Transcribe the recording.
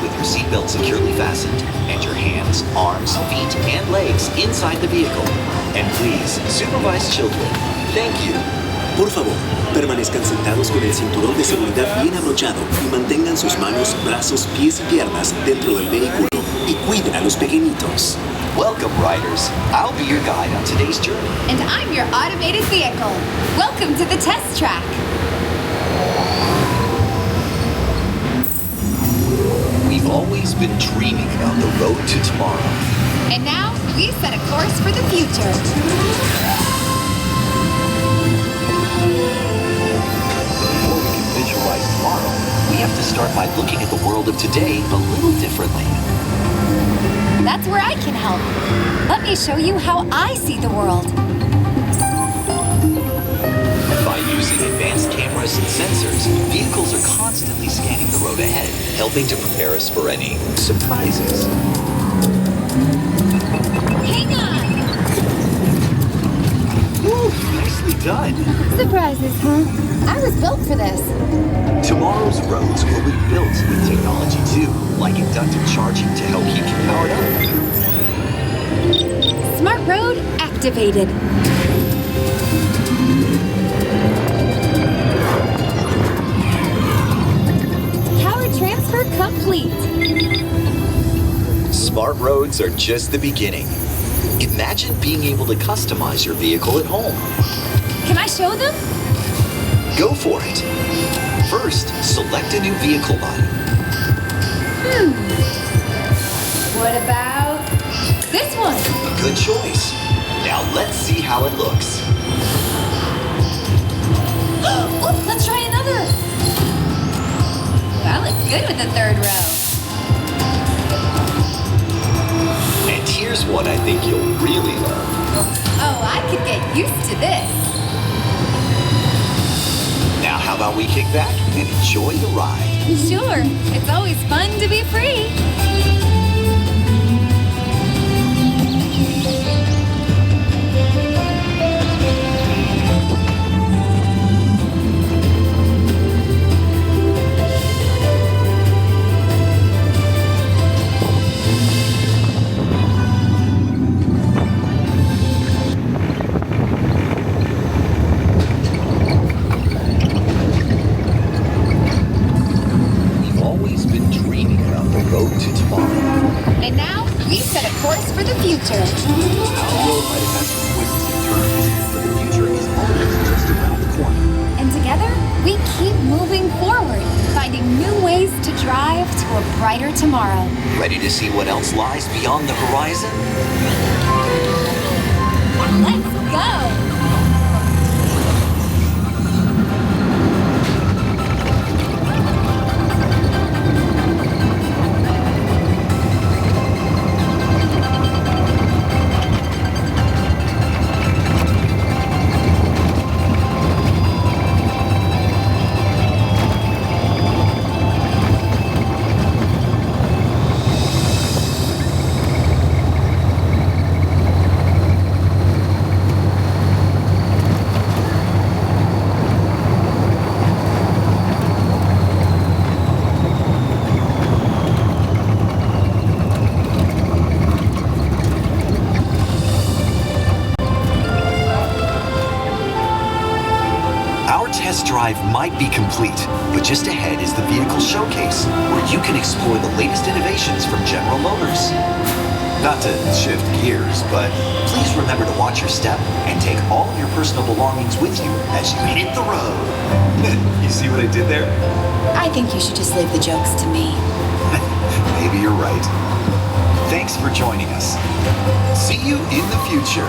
with your seatbelt securely fastened and your hands, arms, feet, and legs inside the vehicle. And please, supervise children. Thank you. Por favor, permanezcan sentados con el cinturón de seguridad bien abrochado y mantengan sus manos, brazos, pies y piernas dentro del vehículo y cuiden a los pequeñitos. Welcome, riders. I'll be your guide on today's journey. And I'm your automated vehicle. Welcome to the test track. We've always been dreaming about the road to tomorrow. And now we've set a course for the future. Before we can visualize tomorrow, we have to start by looking at the world of today a little differently. That's where I can help. Let me show you how I see the world. By using advanced cameras and sensors, vehicles are constantly scanning the road ahead, helping to prepare us for any surprises. Hang on! Woo, nicely done. Surprises, huh? I was built for this. Tomorrow's roads will be built with technology too, like inductive charging to help keep you powered up. Smart road activated. Power transfer complete. Smart roads are just the beginning. Imagine being able to customize your vehicle at home. Can I show them? Go for it. First, select a new vehicle model. What about this one? Good choice. Now let's see how it looks. Oh, let's try another. That looks good with the third row. And here's one I think you'll really love. Oh, I could get used to this. Now how about we kick back and enjoy the ride? Sure, it's always fun to be free. And now we set a course for the future. Our road might have had some twists and turns, but the future is always just around the corner. And together, we keep moving forward, finding new ways to drive to a brighter tomorrow. Ready to see what else lies beyond the horizon? Let's go! Test drive might be complete, but just ahead is the vehicle showcase, where you can explore the latest innovations from General Motors. Not to shift gears, but please remember to watch your step and take all of your personal belongings with you as you hit the road. You see what I did there? I think you should just leave the jokes to me. Maybe you're right. Thanks for joining us. See you in the future.